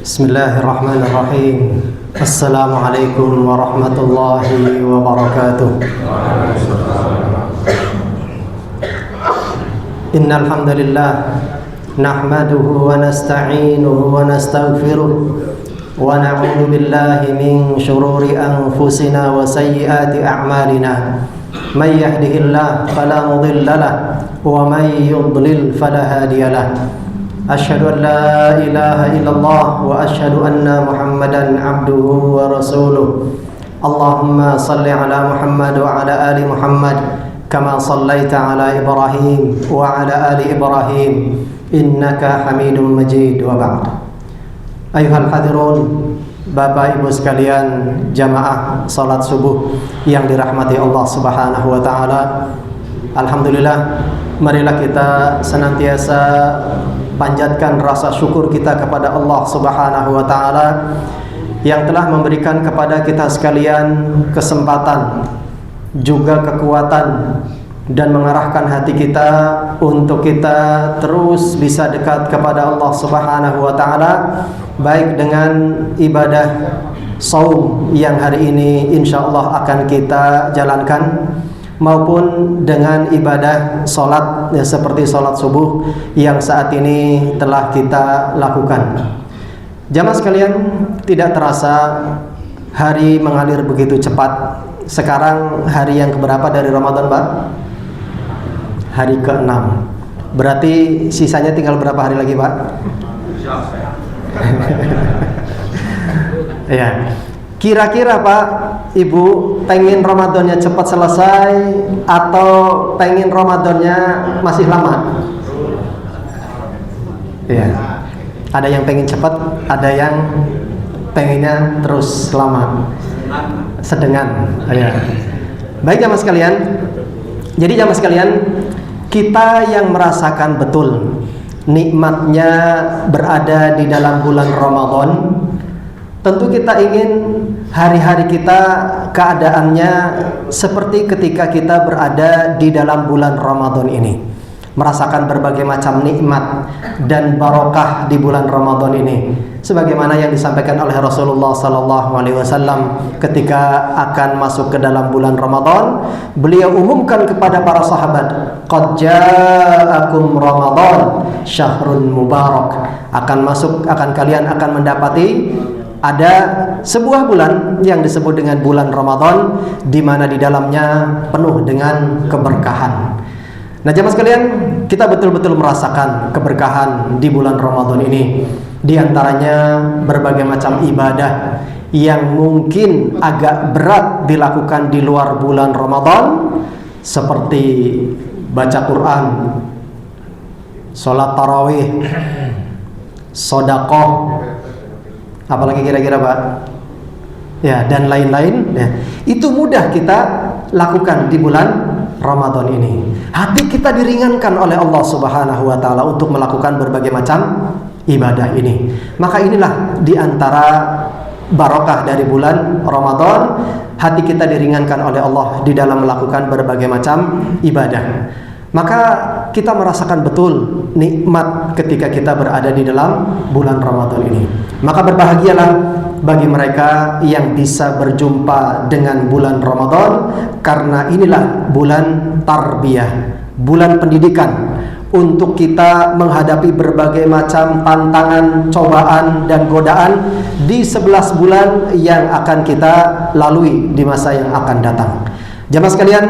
Bismillahirrahmanirrahim. Assalamualaikum warahmatullahi wabarakatuh. Innal hamdalillah nahmaduhu wa nasta'inuhu wa nastaghfiruh wa na'udzu billahi min shururi anfusina wa sayyiati a'malina. May yahdihillahu fala mudilla lahu wa may yudlil fala hadiya lahu. Asyhadu an la ilaha illallah wa asyhadu anna Muhammadan abduhu wa rasuluh. Allahumma salli ala Muhammad wa ala ali Muhammad kama sallaita ala Ibrahim wa ala ali Ibrahim innaka Hamidum Majid. Wa ba'd. Ayuhal hadirun, Bapak Ibu sekalian, jamaah salat subuh yang dirahmati Allah Subhanahu wa taala. Alhamdulillah, marilah kita senantiasa panjatkan rasa syukur kita kepada Allah Subhanahu wa taala yang telah memberikan kepada kita sekalian kesempatan juga kekuatan dan mengarahkan hati kita untuk kita terus bisa dekat kepada Allah Subhanahu wa taala, baik dengan ibadah saum yang hari ini insyaallah akan kita jalankan, maupun dengan ibadah solat ya, seperti solat subuh yang saat ini telah kita lakukan. Jamaah sekalian, tidak terasa hari mengalir begitu cepat. Sekarang hari yang keberapa dari Ramadan, Pak? Hari ke-6. Berarti sisanya tinggal berapa hari lagi, Pak? Ya. Kira-kira Pak, Ibu pengen Ramadannya cepat selesai atau pengen Ramadannya masih lama? Ya. Ada yang pengen cepat, ada yang pengennya terus lama. Sedengan. Ya. Baik jamaah sekalian. Jadi jamaah sekalian, kita yang merasakan betul nikmatnya berada di dalam bulan Ramadan, tentu kita ingin hari-hari kita keadaannya seperti ketika kita berada di dalam bulan Ramadan ini, merasakan berbagai macam nikmat dan barokah di bulan Ramadan ini, sebagaimana yang disampaikan oleh Rasulullah SAW ketika akan masuk ke dalam bulan Ramadan. Beliau umumkan kepada para sahabat, qad ja'akum Ramadan syahrun mubarak, kalian akan mendapati ada sebuah bulan yang disebut dengan bulan Ramadan, di mana di dalamnya penuh dengan keberkahan. Nah jemaah sekalian, kita betul-betul merasakan keberkahan di bulan Ramadan ini. Di antaranya berbagai macam ibadah yang mungkin agak berat dilakukan di luar bulan Ramadan, seperti baca Quran, sholat tarawih, sedekah, apalagi kira-kira Pak? Ya, dan lain-lain ya. Itu mudah kita lakukan di bulan Ramadan ini. Hati kita diringankan oleh Allah Subhanahu wa taala untuk melakukan berbagai macam ibadah ini. Maka inilah di antara barokah dari bulan Ramadan, hati kita diringankan oleh Allah di dalam melakukan berbagai macam ibadah. Maka kita merasakan betul nikmat ketika kita berada di dalam bulan Ramadan ini. Maka berbahagialah bagi mereka yang bisa berjumpa dengan bulan Ramadan, karena inilah bulan tarbiyah, bulan pendidikan untuk kita menghadapi berbagai macam tantangan, cobaan dan godaan di 11 bulan yang akan kita lalui di masa yang akan datang. Jamaah sekalian,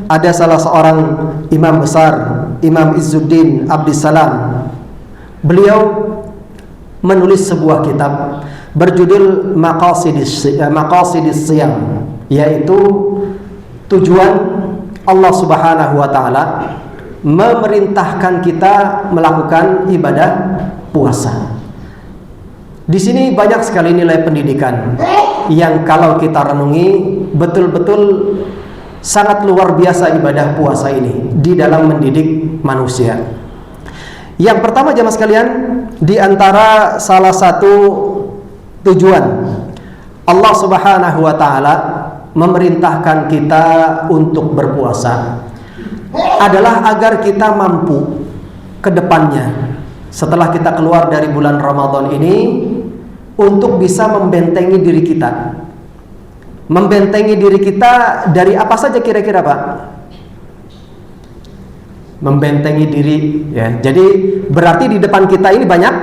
ada salah seorang imam besar, Imam Izzuddin Abdissalam. Beliau menulis sebuah kitab berjudul Maqasidis Siyam, yaitu tujuan Allah Subhanahu wa taala memerintahkan kita melakukan ibadah puasa. Di sini banyak sekali nilai pendidikan yang kalau kita renungi betul-betul sangat luar biasa ibadah puasa ini di dalam mendidik manusia. Yang pertama jemaah sekalian, di antara salah satu tujuan Allah Subhanahu wa taala memerintahkan kita untuk berpuasa adalah agar kita mampu ke depannya setelah kita keluar dari bulan Ramadan ini untuk bisa membentengi diri kita. Membentengi diri kita dari apa saja kira-kira, Pak? Membentengi diri, ya. Jadi berarti di depan kita ini banyak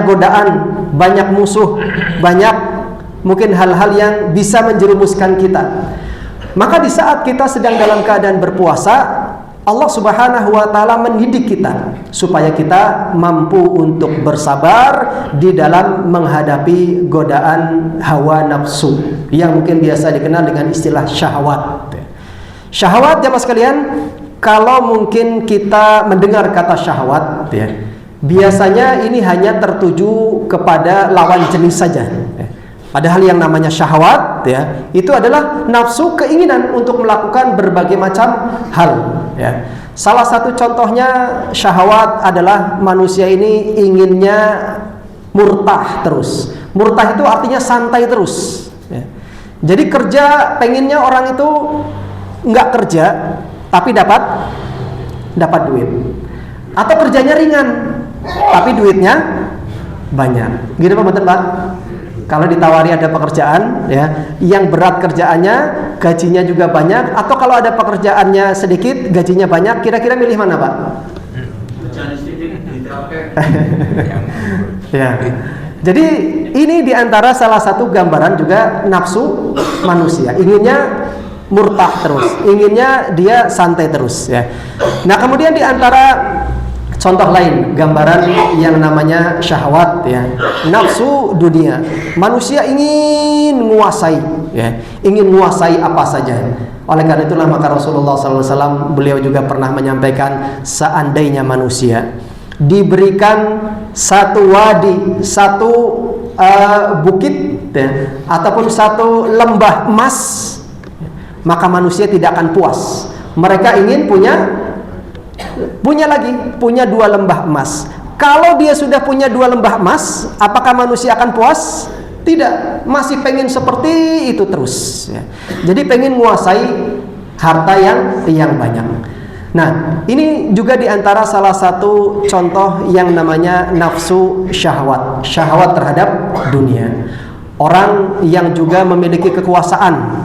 godaan, banyak musuh, banyak mungkin hal-hal yang bisa menjerumuskan kita. Maka di saat kita sedang dalam keadaan berpuasa, Allah Subhanahu wa taala mendidik kita supaya kita mampu untuk bersabar di dalam menghadapi godaan hawa nafsu yang mungkin biasa dikenal dengan istilah syahwat. Syahwat, jamaah sekalian, kalau mungkin kita mendengar kata syahwat, ya, biasanya ini hanya tertuju kepada lawan jenis saja. Padahal yang namanya syahwat, ya, itu adalah nafsu, keinginan untuk melakukan berbagai macam hal, ya. Salah satu contohnya syahwat adalah manusia ini inginnya murtah terus. Murtah itu artinya santai terus, ya. Jadi kerja, pengennya orang itu nggak kerja tapi dapat duit. Atau kerjanya ringan tapi duitnya banyak. Gitu Pak, betul Pak? Kalau ditawari ada pekerjaan, ya, yang berat kerjaannya, gajinya juga banyak, atau kalau ada pekerjaannya sedikit, gajinya banyak, kira-kira milih mana, Pak? Kerjaan sedikit, ya. Jadi ini diantara salah satu gambaran juga nafsu manusia, inginnya murtah terus, inginnya dia santai terus, ya. Nah, kemudian diantara contoh lain, gambaran yang namanya syahwat, ya, nafsu dunia. Manusia ingin menguasai, ya, ingin menguasai apa saja. Oleh karena itulah maka Rasulullah SAW beliau juga pernah menyampaikan, seandainya manusia diberikan satu wadi, satu bukit, ya, ataupun satu lembah emas, maka manusia tidak akan puas. Mereka ingin punya dua lembah emas. Kalau dia sudah punya dua lembah emas, apakah manusia akan puas? Tidak, masih pengen seperti itu terus, ya. Jadi pengen menguasai harta yang banyak. Nah, ini juga diantara salah satu contoh yang namanya nafsu syahwat, syahwat terhadap dunia. Orang yang juga memiliki kekuasaan,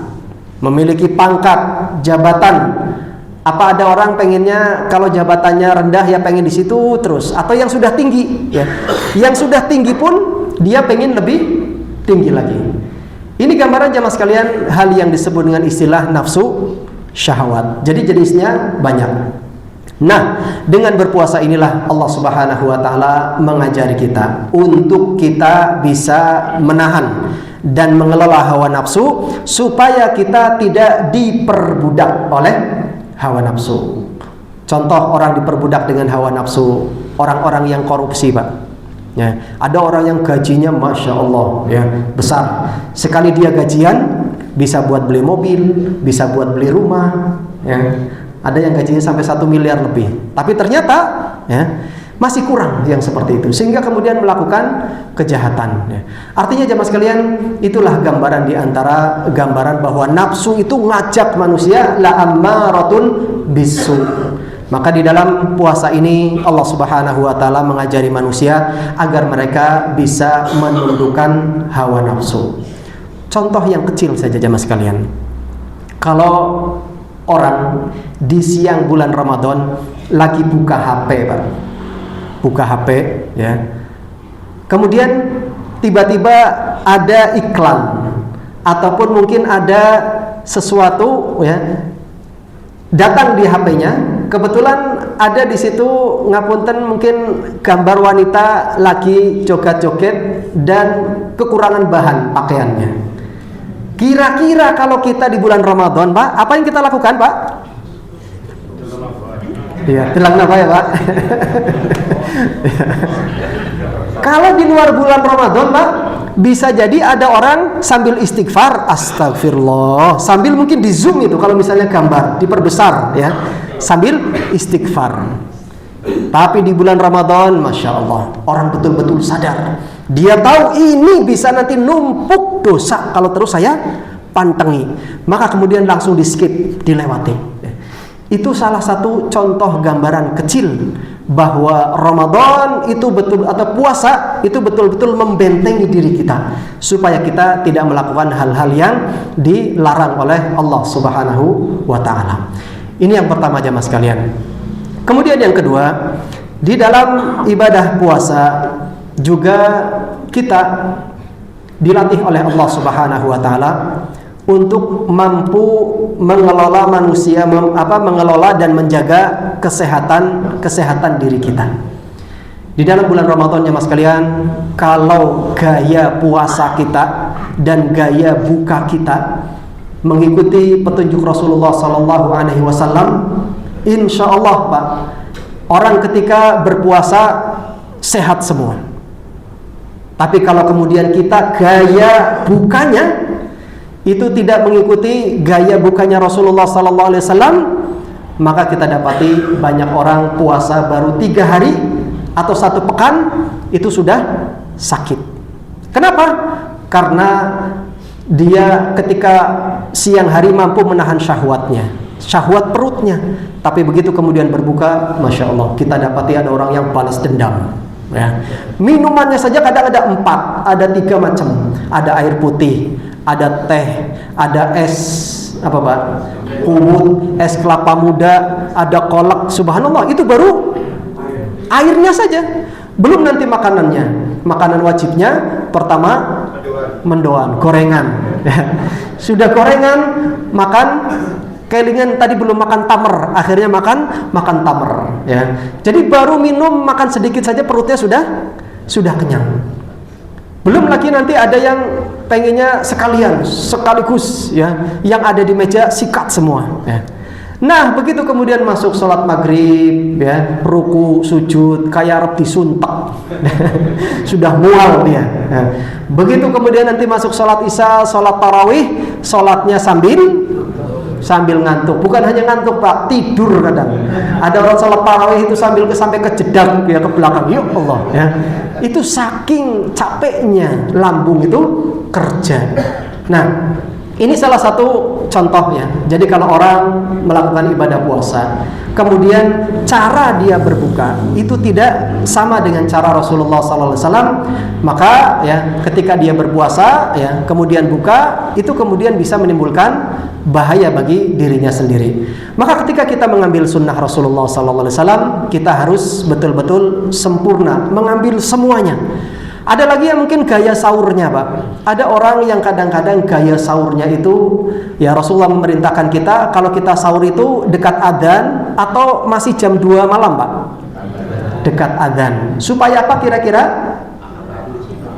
memiliki pangkat, jabatan. Apa ada orang pengennya kalau jabatannya rendah ya pengen di situ terus, atau yang sudah tinggi, ya, yang sudah tinggi pun dia pengen lebih tinggi lagi. Ini gambaran jamaah sekalian hal yang disebut dengan istilah nafsu syahwat. Jadi jenisnya banyak. Nah, dengan berpuasa inilah Allah Subhanahu wa taala mengajari kita untuk kita bisa menahan dan mengelola hawa nafsu supaya kita tidak diperbudak oleh hawa nafsu. Contoh orang diperbudak dengan hawa nafsu, orang-orang yang korupsi, Pak. Ya, ada orang yang gajinya masya Allah, ya, besar. Sekali dia gajian bisa buat beli mobil, bisa buat beli rumah, ya. Ada yang gajinya sampai 1 miliar lebih. Tapi ternyata, ya, masih kurang yang seperti itu, sehingga kemudian melakukan kejahatan, ya. Artinya jemaah sekalian, itulah gambaran diantara gambaran bahwa nafsu itu ngajak manusia la ammaratun bisu. Maka di dalam puasa ini Allah Subhanahu wa taala mengajari manusia agar mereka bisa menundukkan hawa nafsu. Contoh yang kecil saja jemaah sekalian. Kalau orang di siang bulan Ramadan lagi buka HP, Pak. Buka HP, ya. Kemudian tiba-tiba ada iklan ataupun mungkin ada sesuatu, ya, datang di HP-nya. Kebetulan ada di situ ngapunten mungkin gambar wanita lagi joget-joget dan kekurangan bahan pakaiannya. Kira-kira kalau kita di bulan Ramadan, Pak, apa yang kita lakukan, Pak? Iya, telang apa ya, Pak? Kalau di luar bulan Ramadan, Pak, bisa jadi ada orang sambil istighfar, astagfirullah, sambil mungkin di zoom itu kalau misalnya gambar diperbesar, ya, sambil istighfar. Tapi di bulan Ramadan, masya Allah, orang betul-betul sadar. Dia tahu ini bisa nanti numpuk dosa kalau terus saya pantengi. Maka kemudian langsung di skip, dilewati. Itu salah satu contoh gambaran kecil bahwa Ramadan itu betul, atau puasa itu betul-betul membentengi diri kita supaya kita tidak melakukan hal-hal yang dilarang oleh Allah Subhanahu wa taala. Ini yang pertama jamaah sekalian. Kemudian yang kedua, di dalam ibadah puasa juga kita dilatih oleh Allah Subhanahu wa taala untuk mampu mengelola manusia, mengelola dan menjaga kesehatan diri kita. Di dalam bulan Ramadan jemaah sekalian, kalau gaya puasa kita dan gaya buka kita mengikuti petunjuk Rasulullah sallallahu alaihi wasallam, insyaallah Pak, orang ketika berpuasa sehat semua. Tapi kalau kemudian kita gaya bukanya itu tidak mengikuti gaya bukanya Rasulullah sallallahu alaihi wasallam, maka kita dapati banyak orang puasa baru 3 hari atau 1 pekan itu sudah sakit. Kenapa? Karena dia ketika siang hari mampu menahan syahwatnya, syahwat perutnya, tapi begitu kemudian berbuka, masya Allah, kita dapati ada orang yang balas dendam. Ya. Minumannya saja kadang ada 4, ada 3 macam, ada air putih, ada teh, ada es apa Pak? Kumut, es kelapa muda, ada kolak. Subhanallah, itu baru airnya saja. Belum nanti makanannya. Makanan wajibnya pertama mendoan, gorengan. Sudah gorengan, makan kelingan, tadi belum makan tamer, akhirnya makan tamer, ya. Jadi baru minum, makan sedikit saja perutnya sudah kenyang. Belum lagi nanti ada yang pengennya sekaligus, ya, yang ada di meja sikat semua, ya. Nah, begitu kemudian masuk sholat maghrib, ya, ruku, sujud, kayak arep disuntak, sudah mual dia. Ya. Begitu kemudian nanti masuk sholat isya, sholat tarawih, sholatnya sambil ngantuk. Bukan hanya ngantuk Pak, tidur kadang. Ada orang sholat tarawih itu sampai kejedak, ya, ke belakang. Ya Allah, ya. Itu saking capeknya lambung itu kerja. Nah, ini salah satu contohnya. Jadi kalau orang melakukan ibadah puasa, kemudian cara dia berbuka itu tidak sama dengan cara Rasulullah SAW, maka ya ketika dia berpuasa, ya kemudian buka, itu kemudian bisa menimbulkan bahaya bagi dirinya sendiri. Maka ketika kita mengambil sunnah Rasulullah SAW, kita harus betul-betul sempurna mengambil semuanya. Ada lagi yang mungkin gaya sahurnya Pak. Ada orang yang kadang-kadang gaya sahurnya itu, ya Rasulullah memerintahkan kita kalau kita sahur itu dekat adzan atau masih jam 2 malam Pak. Dekat adzan. Supaya apa kira-kira?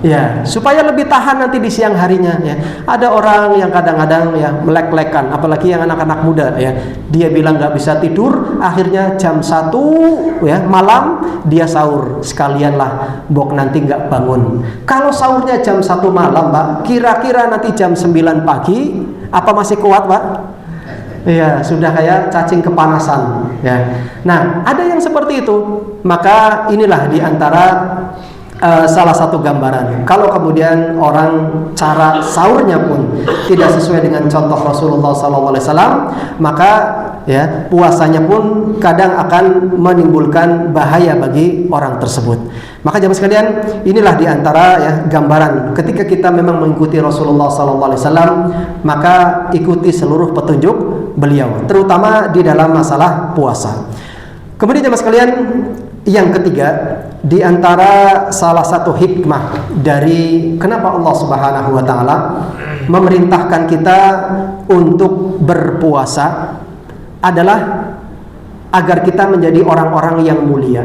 Ya, supaya lebih tahan nanti di siang harinya, ya. Ada orang yang kadang-kadang ya melek-lekan, apalagi yang anak-anak muda, ya. Dia bilang nggak bisa tidur, akhirnya jam 1 ya malam dia sahur. Sekalianlah bok nanti nggak bangun. Kalau sahurnya jam 1 malam, Pak, kira-kira nanti jam 9 pagi apa masih kuat, Pak? Iya, sudah kayak cacing kepanasan, ya. Nah, ada yang seperti itu. Maka inilah diantara salah satu gambaran. Kalau kemudian orang cara sahurnya pun tidak sesuai dengan contoh Rasulullah SAW, maka ya puasanya pun kadang akan menimbulkan bahaya bagi orang tersebut. Maka jemaah sekalian, inilah diantara ya gambaran ketika kita memang mengikuti Rasulullah SAW, maka ikuti seluruh petunjuk beliau, terutama di dalam masalah puasa. Kemudian jemaah sekalian, yang ketiga, di antara salah satu hikmah dari kenapa Allah Subhanahu wa taala memerintahkan kita untuk berpuasa adalah agar kita menjadi orang-orang yang mulia.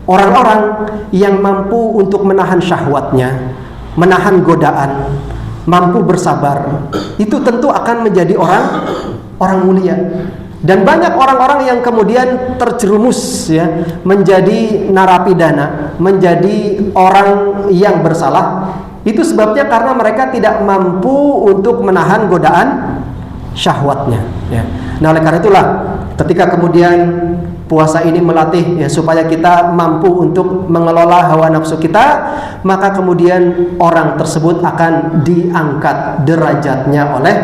Orang-orang yang mampu untuk menahan syahwatnya, menahan godaan, mampu bersabar. Itu tentu akan menjadi orang mulia. Dan banyak orang-orang yang kemudian terjerumus ya menjadi narapidana, menjadi orang yang bersalah. Itu sebabnya karena mereka tidak mampu untuk menahan godaan syahwatnya ya. Nah, oleh karena itulah ketika kemudian puasa ini melatih ya supaya kita mampu untuk mengelola hawa nafsu kita, maka kemudian orang tersebut akan diangkat derajatnya oleh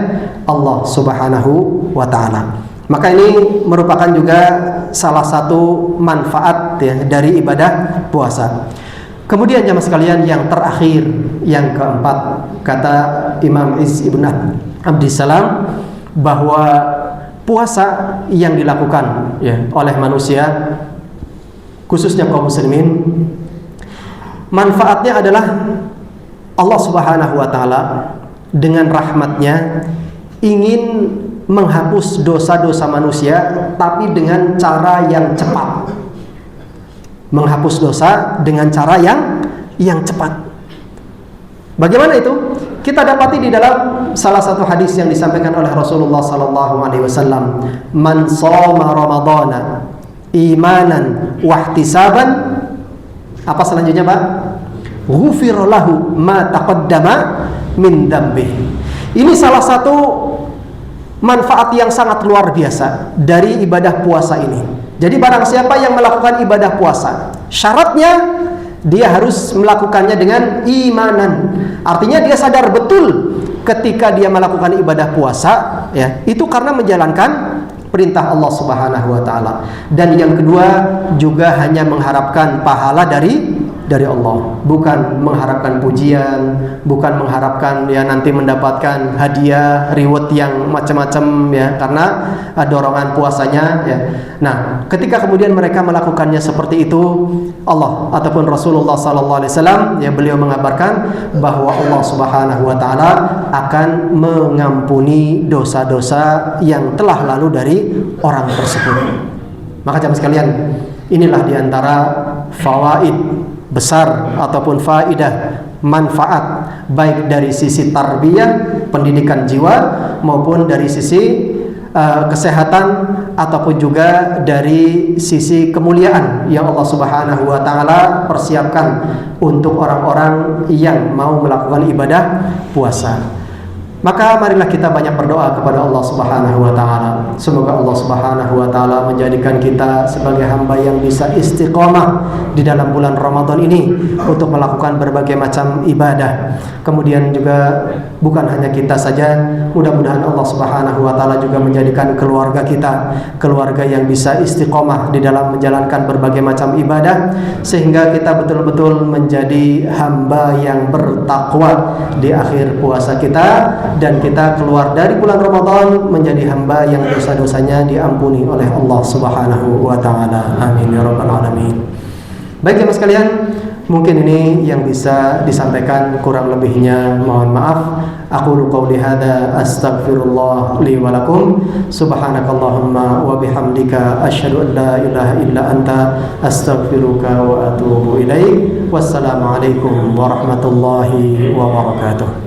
Allah Subhanahu wa taala. Maka ini merupakan juga salah satu manfaat ya dari ibadah puasa. Kemudian jamaah sekalian, yang terakhir, yang keempat, kata Imam Izz Ibn Abdissalam bahwa puasa yang dilakukan ya oleh manusia, khususnya kaum muslimin, manfaatnya adalah Allah Subhanahu wa taala dengan rahmatnya ingin menghapus dosa-dosa manusia, tapi dengan cara yang cepat. Menghapus dosa dengan cara yang cepat. Bagaimana itu? Kita dapati di dalam salah satu hadis yang disampaikan oleh Rasulullah sallallahu alaihi wasallam, "Man shoma ramadhana imanan wa ihtisaban," apa selanjutnya, Pak? "Ghufira lahu ma taqaddama min dzambihi." Ini salah satu manfaat yang sangat luar biasa dari ibadah puasa ini. Jadi barang siapa yang melakukan ibadah puasa, syaratnya dia harus melakukannya dengan imanan. Artinya dia sadar betul ketika dia melakukan ibadah puasa, ya, itu karena menjalankan perintah Allah Subhanahu wa taala. Dan yang kedua juga hanya mengharapkan pahala dari Allah, bukan mengharapkan pujian, bukan mengharapkan ya nanti mendapatkan hadiah, reward yang macam-macam ya karena dorongan puasanya ya. Nah, ketika kemudian mereka melakukannya seperti itu, Allah ataupun Rasulullah sallallahu alaihi wasallam ya beliau mengabarkan bahwa Allah Subhanahu wa taala akan mengampuni dosa-dosa yang telah lalu dari orang tersebut. Maka jamaah sekalian, inilah diantara fawaid besar ataupun faidah, manfaat baik dari sisi tarbiyah, pendidikan jiwa, maupun dari sisi kesehatan ataupun juga dari sisi kemuliaan yang Allah Subhanahu wa taala persiapkan untuk orang-orang yang mau melakukan ibadah puasa. Maka marilah kita banyak berdoa kepada Allah Subhanahu wa taala. Semoga Allah Subhanahu wa taala menjadikan kita sebagai hamba yang bisa istiqomah di dalam bulan Ramadan ini untuk melakukan berbagai macam ibadah. Kemudian juga bukan hanya kita saja, mudah-mudahan Allah Subhanahu wa taala juga menjadikan keluarga kita keluarga yang bisa istiqomah di dalam menjalankan berbagai macam ibadah, sehingga kita betul-betul menjadi hamba yang bertakwa di akhir puasa kita, dan kita keluar dari bulan Ramadan menjadi hamba yang dosa-dosanya diampuni oleh Allah Subhanahu wa taala. Amin ya rabbal alamin. Baik jemaah sekalian, mungkin ini yang bisa disampaikan, kurang lebihnya mohon maaf. Aqulu qouli hadza astaghfirullah li wa lakum. Subhanakallahumma wa bihamdika asyhadu an la ilaha illa anta astaghfiruka wa atubu ilaik. Wassalamu alaikum warahmatullahi wabarakatuh.